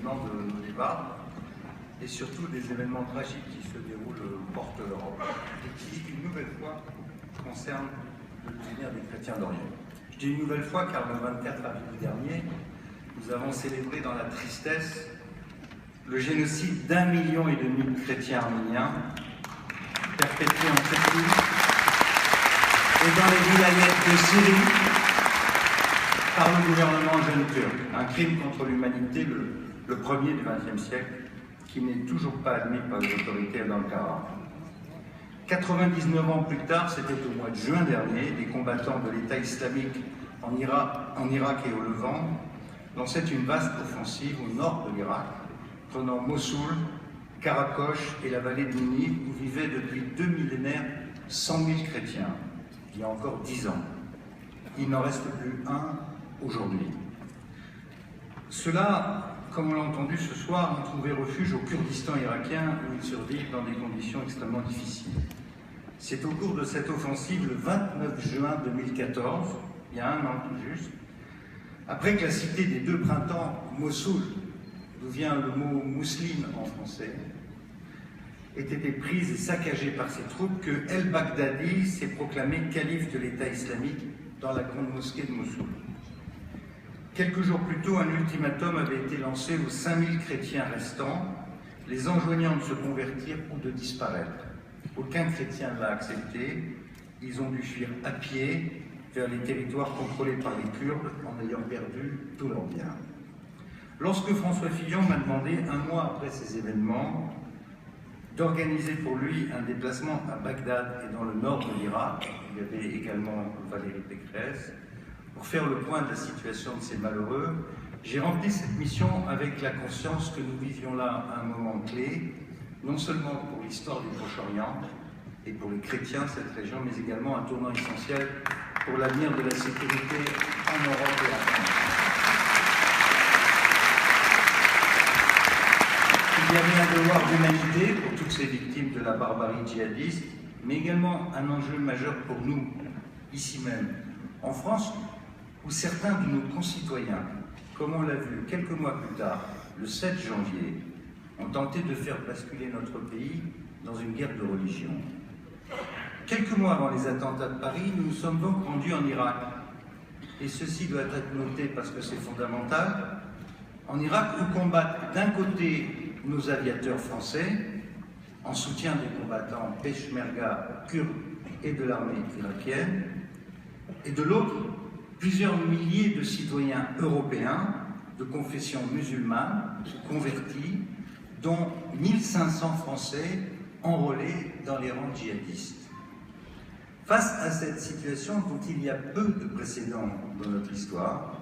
de nos débats et surtout des événements tragiques qui se déroulent porte l'Europe et qui, une nouvelle fois, concernent le devenir des chrétiens d'Orient. Je dis une nouvelle fois car le 24 avril dernier, nous avons célébré dans la tristesse le génocide d'1,5 million de chrétiens arméniens perpétré en Turquie et dans les vilayettes de Syrie par le gouvernement jeune turc. Un crime contre l'humanité, le premier du XXe siècle, qui n'est toujours pas admis par les autorités d'Ankara. 99 ans plus tard, c'était au mois de juin dernier, des combattants de l'État islamique en Irak et au Levant lançaient une vaste offensive au nord de l'Irak, prenant Mossoul, Karakosh et la vallée de Ninive, où vivaient depuis 2 millénaires 100 000 chrétiens, il y a encore 10 ans. Il n'en reste plus un aujourd'hui. Ceux-là, comme on l'a entendu ce soir, ont trouvé refuge au Kurdistan irakien où ils survivent dans des conditions extrêmement difficiles. C'est au cours de cette offensive, le 29 juin 2014, il y a un an tout juste, après que la cité des deux printemps, Mossoul, d'où vient le mot mousseline en français, ait été prise et saccagée par ses troupes, que El-Baghdadi s'est proclamé calife de l'État islamique dans la grande mosquée de Mossoul. Quelques jours plus tôt, un ultimatum avait été lancé aux 5000 chrétiens restants, les enjoignant de se convertir ou de disparaître. Aucun chrétien ne l'a accepté. Ils ont dû fuir à pied vers les territoires contrôlés par les Kurdes en ayant perdu tous leurs biens. Lorsque François Fillon m'a demandé, un mois après ces événements, d'organiser pour lui un déplacement à Bagdad et dans le nord de l'Irak, il y avait également Valérie Pécresse, pour faire le point de la situation de ces malheureux, j'ai rempli cette mission avec la conscience que nous vivions là un moment clé, non seulement pour l'histoire du Proche-Orient et pour les chrétiens de cette région, mais également un tournant essentiel pour l'avenir de la sécurité en Europe et en France. Il y avait un devoir d'humanité pour toutes ces victimes de la barbarie djihadiste, mais également un enjeu majeur pour nous, ici même, en France, où certains de nos concitoyens, comme on l'a vu quelques mois plus tard, le 7 janvier, ont tenté de faire basculer notre pays dans une guerre de religion. Quelques mois avant les attentats de Paris, nous nous sommes donc rendus en Irak. Et ceci doit être noté parce que c'est fondamental. En Irak, où combattent d'un côté nos aviateurs français, en soutien des combattants Peshmerga kurdes et de l'armée irakienne, et de l'autre, plusieurs milliers de citoyens européens de confession musulmane convertis, dont 1500 Français enrôlés dans les rangs djihadistes. Face à cette situation dont il y a peu de précédents dans notre histoire,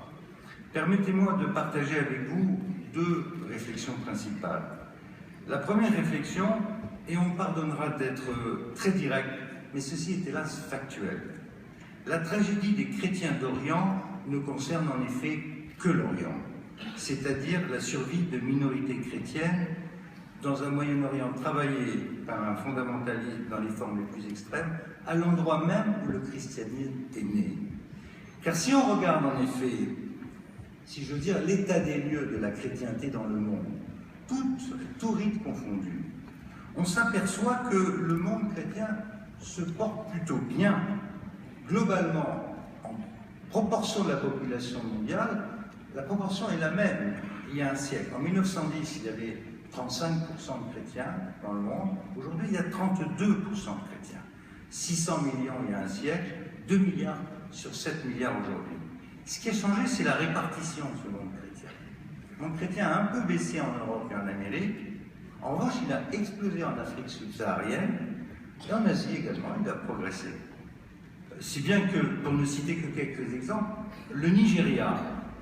permettez-moi de partager avec vous deux réflexions principales. La première réflexion, et on me pardonnera d'être très direct, mais ceci est hélas factuel. La tragédie des chrétiens d'Orient ne concerne en effet que l'Orient, c'est-à-dire la survie de minorités chrétiennes dans un Moyen-Orient travaillé par un fondamentalisme dans les formes les plus extrêmes, à l'endroit même où le christianisme est né. Car si on regarde en effet, si je veux dire, l'état des lieux de la chrétienté dans le monde, tout rite confondu, on s'aperçoit que le monde chrétien se porte plutôt bien. Globalement, en proportion de la population mondiale, la proportion est la même il y a un siècle. En 1910, il y avait 35% de chrétiens dans le monde. Aujourd'hui, il y a 32% de chrétiens. 600 millions il y a un siècle, 2 milliards sur 7 milliards aujourd'hui. Ce qui a changé, c'est la répartition de ce monde chrétien. Le monde chrétien a un peu baissé en Europe et en Amérique. En revanche, il a explosé en Afrique subsaharienne et en Asie également, il a progressé. Si bien que, pour ne citer que quelques exemples, le Nigeria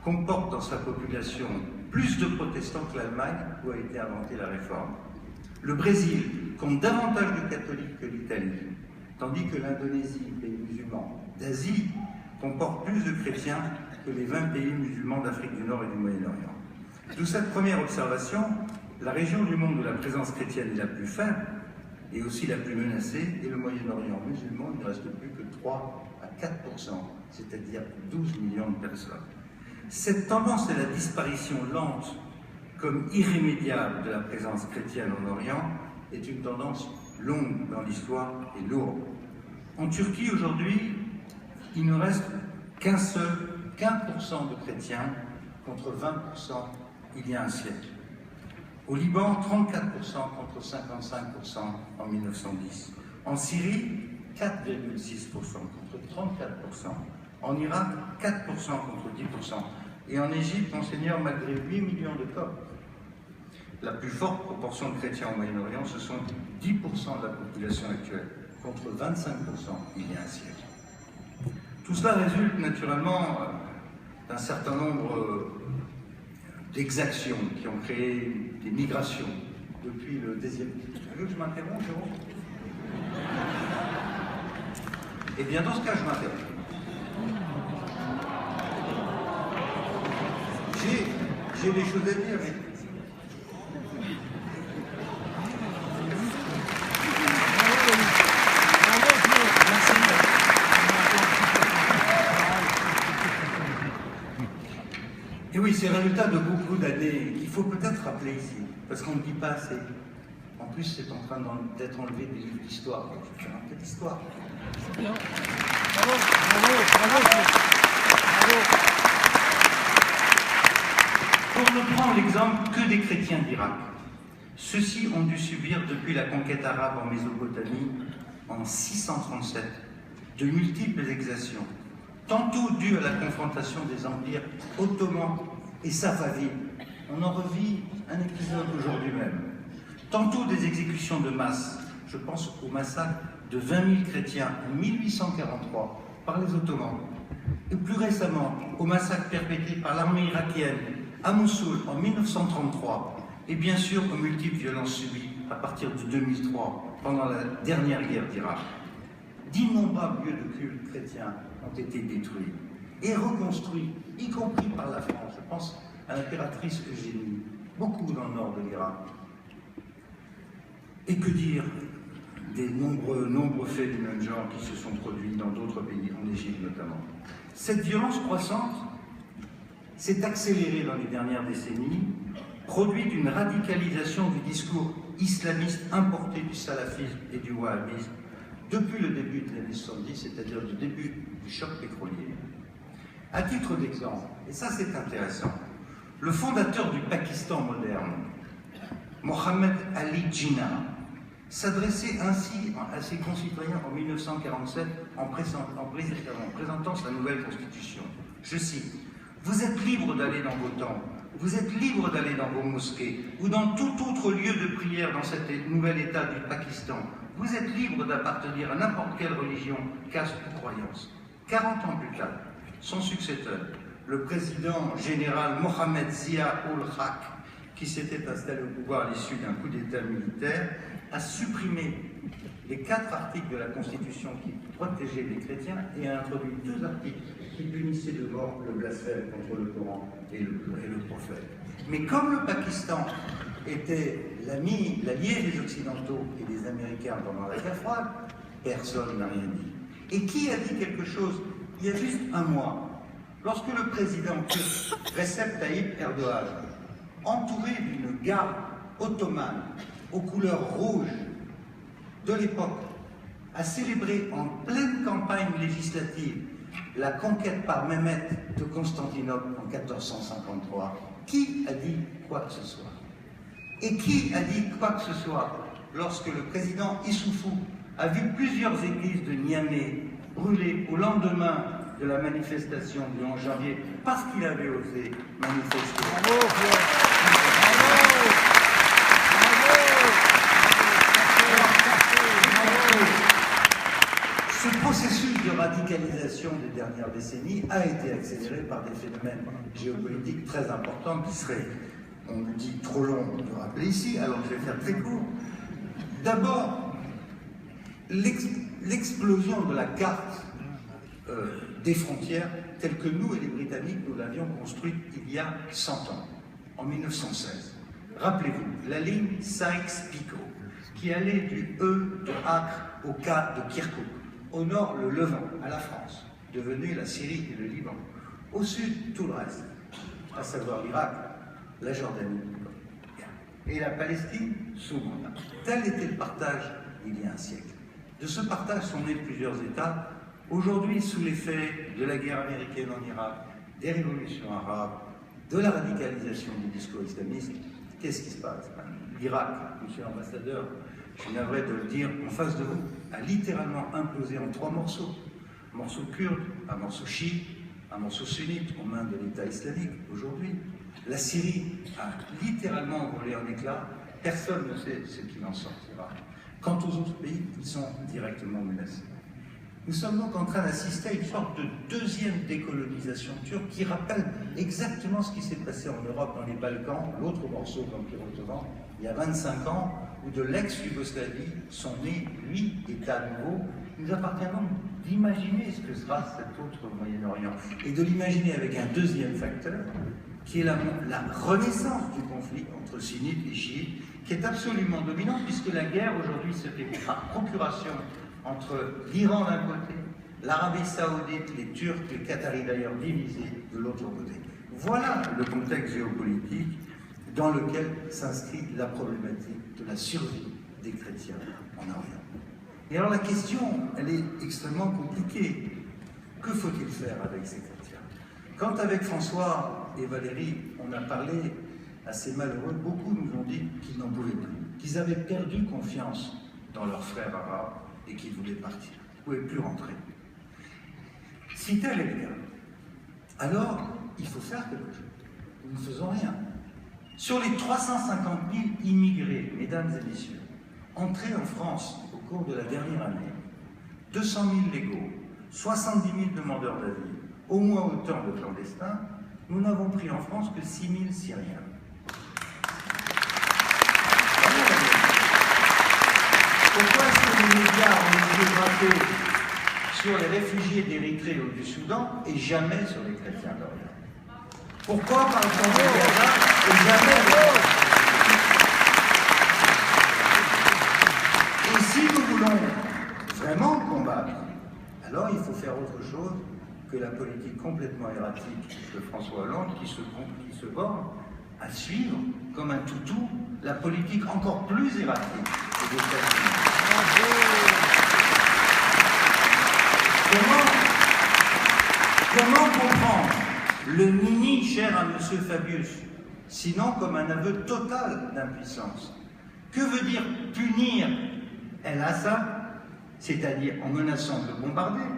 comporte dans sa population plus de protestants que l'Allemagne, où a été inventée la réforme. Le Brésil compte davantage de catholiques que l'Italie, tandis que l'Indonésie, pays musulman d'Asie, comporte plus de chrétiens que les 20 pays musulmans d'Afrique du Nord et du Moyen-Orient. D'où cette première observation, la région du monde où la présence chrétienne est la plus faible, et aussi la plus menacée, est le Moyen-Orient musulman. Il ne reste plus que 3 à 4%, c'est-à-dire 12 millions de personnes. Cette tendance à la disparition lente comme irrémédiable de la présence chrétienne en Orient est une tendance longue dans l'histoire et lourde. En Turquie, aujourd'hui, il ne reste qu'un % de chrétiens contre 20% il y a un siècle. Au Liban, 34% contre 55% en 1910. En Syrie, 4,6% contre 34%. En Irak, 4% contre 10%. Et en Égypte, Monseigneur, malgré 8 millions de Coptes, la plus forte proportion de chrétiens au Moyen-Orient, ce sont 10% de la population actuelle, contre 25% il y a un siècle. Tout cela résulte naturellement d'un certain nombre d'exactions qui ont créé des migrations depuis le deuxième. Tu veux que je m'interrompe, Jérôme? Eh bien, dans ce cas, je m'interromps. J'ai des choses à dire, mais... Et oui, c'est le résultat de beaucoup d'années qu'il faut peut-être rappeler ici, parce qu'on ne dit pas assez. En plus, c'est en train d'être enlevé des livres d'histoire. Donc, je vais faire un peu d'histoire. Bravo, bravo, bravo. Pour ne prendre l'exemple que des chrétiens d'Irak, ceux-ci ont dû subir depuis la conquête arabe en Mésopotamie, en 637, de multiples exactions, tantôt dues à la confrontation des empires ottomans et safavides. On en revit un épisode aujourd'hui même. Tantôt des exécutions de masse, je pense au massacre de 20 000 chrétiens en 1843 par les Ottomans, et plus récemment au massacre perpétré par l'armée irakienne à Mossoul en 1933, et bien sûr aux multiples violences subies à partir de 2003 pendant la dernière guerre d'Irak. D'innombrables lieux de culte chrétiens ont été détruits et reconstruits, y compris par la France. Je pense à l'impératrice Eugénie, beaucoup dans le nord de l'Irak. Et que dire des nombreux faits du même genre qui se sont produits dans d'autres pays, en Égypte notamment. Cette violence croissante s'est accélérée dans les dernières décennies, produit d'une radicalisation du discours islamiste importé du salafisme et du wahhabisme depuis le début des années 70, c'est-à-dire le début du choc pétrolier. À titre d'exemple, et ça c'est intéressant, le fondateur du Pakistan moderne, Mohammed Ali Jinnah, s'adressait ainsi à ses concitoyens en 1947 en présentant sa nouvelle constitution. Je cite, « Vous êtes libres d'aller dans vos temples, vous êtes libres d'aller dans vos mosquées ou dans tout autre lieu de prière dans cet nouvel État du Pakistan. Vous êtes libres d'appartenir à n'importe quelle religion, caste ou croyance. » 40 ans plus tard, son successeur, le président général Mohammed Zia-ul-Haq, qui s'était installé au pouvoir à l'issue d'un coup d'État militaire, a supprimé les 4 articles de la Constitution qui protégeaient les chrétiens et a introduit 2 articles qui punissaient de mort le blasphème contre le Coran et le prophète. Mais comme le Pakistan était l'allié des Occidentaux et des Américains pendant la guerre froide, personne n'a rien dit. Et qui a dit quelque chose il y a juste un mois, lorsque le président turc Recep Tayyip Erdogan, entouré d'une garde ottomane aux couleurs rouges de l'époque, a célébré en pleine campagne législative la conquête par Mehmet de Constantinople en 1453. Qui a dit quoi que ce soit? Et qui a dit quoi que ce soit lorsque le président Issoufou a vu plusieurs églises de Niamey brûlées au lendemain de la manifestation du 11 janvier parce qu'il avait osé manifester? Bravo, Ce processus de radicalisation des dernières décennies a été accéléré par des phénomènes géopolitiques très importants qui seraient, on le dit, trop long de rappeler ici, alors je vais faire très court. D'abord, l'explosion de la carte des frontières telle que nous et les Britanniques nous l'avions construite il y a 100 ans, en 1916. Rappelez-vous, la ligne Sykes-Picot, qui allait du E de Acre au K de Kirkouk. Au nord, le Levant, à la France, devenu la Syrie et le Liban. Au sud, tout le reste, à savoir l'Irak, la Jordanie et la Palestine sous mandat. Tel était le partage il y a un siècle. De ce partage sont nés plusieurs États. Aujourd'hui, sous l'effet de la guerre américaine en Irak, des révolutions arabes, de la radicalisation du discours islamiste, qu'est-ce qui se passe? L'Irak, monsieur l'ambassadeur, je suis navré de le dire, en face de vous, a littéralement implosé en 3 morceaux. Un morceau kurde, un morceau chiite, un morceau sunnite aux mains de l'État islamique aujourd'hui. La Syrie a littéralement volé en éclats. Personne ne sait ce qu'il en sortira. Quant aux autres pays, ils sont directement menacés. Nous sommes donc en train d'assister à une sorte de deuxième décolonisation turque qui rappelle exactement ce qui s'est passé en Europe, dans les Balkans, l'autre morceau de l'Empire ottoman, il y a 25 ans, où de l'ex-Yougoslavie sont nés 8 États nouveaux. Il nous appartient donc d'imaginer ce que sera cet autre Moyen-Orient et de l'imaginer avec un deuxième facteur, qui est la renaissance du conflit entre sunnites et chiites, qui est absolument dominante, puisque la guerre aujourd'hui se fait par procuration entre l'Iran d'un côté, l'Arabie Saoudite, les Turcs, les Qataris d'ailleurs divisés de l'autre côté. Voilà le contexte géopolitique dans lequel s'inscrit la problématique de la survie des chrétiens en Orient. Et alors la question, elle est extrêmement compliquée. Que faut-il faire avec ces chrétiens? Quand avec François et Valérie, on a parlé à ces malheureux, beaucoup nous ont dit qu'ils n'en pouvaient plus, qu'ils avaient perdu confiance dans leurs frères arabes et qu'ils voulaient partir, ils ne pouvaient plus rentrer. Si tel est le cas, alors il faut faire quelque chose. Nous ne faisons rien. Sur les 350 000 immigrés, mesdames et messieurs, entrés en France au cours de la dernière année, 200 000 légaux, 70 000 demandeurs d'asile, au moins autant de clandestins, nous n'avons pris en France que 6 000 Syriens. Pourquoi est-ce que les médias ont les yeux braqués sur les réfugiés d'Érythrée ou du Soudan et jamais sur les chrétiens d'Orient? Pourquoi parle-t-on de Gaza et jamais de... Et si nous voulons vraiment combattre, alors il faut faire autre chose que la politique complètement erratique de François Hollande qui se borne à suivre comme un toutou la politique encore plus erratique des États-Unis. Comment comprendre le nini cher à M. Fabius, sinon comme un aveu total d'impuissance? Que veut dire punir El-Assad, c'est-à-dire en menaçant de le bombarder,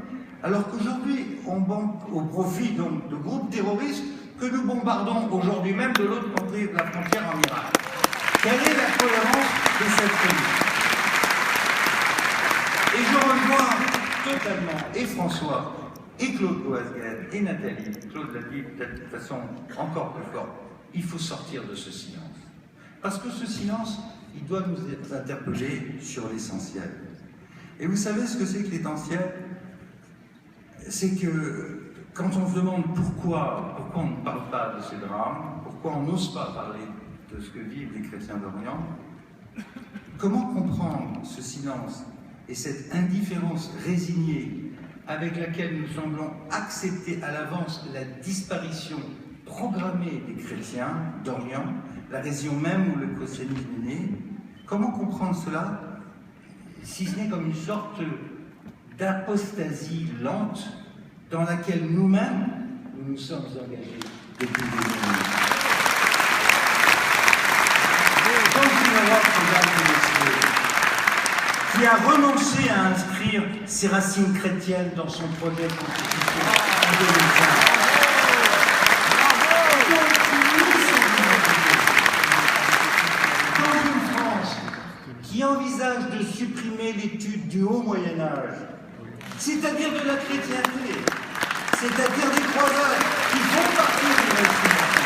alors qu'aujourd'hui, on banque au profit donc de groupes terroristes que nous bombardons aujourd'hui même de l'autre côté de la frontière en Irak? Quelle est la cohérence de cette politique? Et je rejoins totalement et François, et Claude Coasguel, et Nathalie. Claude l'a dit peut-être de façon encore plus forte. Il faut sortir de ce silence. Parce que ce silence, il doit nous interpeller sur l'essentiel. Et vous savez ce que c'est que l'essentiel? C'est que quand on se demande pourquoi on ne parle pas de ces drames, pourquoi on n'ose pas parler de ce que vivent les chrétiens d'Orient, comment comprendre ce silence et cette indifférence résignée avec laquelle nous semblons accepter à l'avance la disparition programmée des chrétiens d'Orient, la région même où le christianisme est né? Comment comprendre cela, si ce n'est comme une sorte d'apostasie lente dans laquelle nous-mêmes, nous nous sommes engagés depuis des années? Dans une Europe, mesdames et messieurs, qui a renoncé à inscrire ses racines chrétiennes dans son projet de constitution en 2005. Dans une France qui envisage de supprimer l'étude du haut Moyen-Âge, c'est-à-dire de la chrétienté, c'est-à-dire des croisades qui font partie du récit national.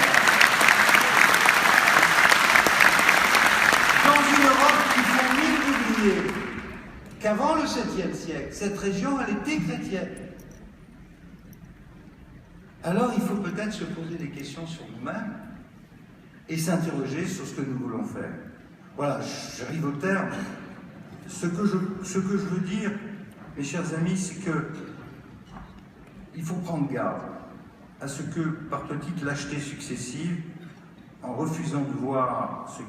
Dans une Europe qui font mille oublier qu'avant le 7e siècle, cette région, elle était chrétienne. Alors il faut peut-être se poser des questions sur nous-mêmes et s'interroger sur ce que nous voulons faire. Voilà, j'arrive au terme. Ce que je veux dire, mes chers amis, c'est que il faut prendre garde à ce que, par petites lâchetés successives, en refusant de voir ce qui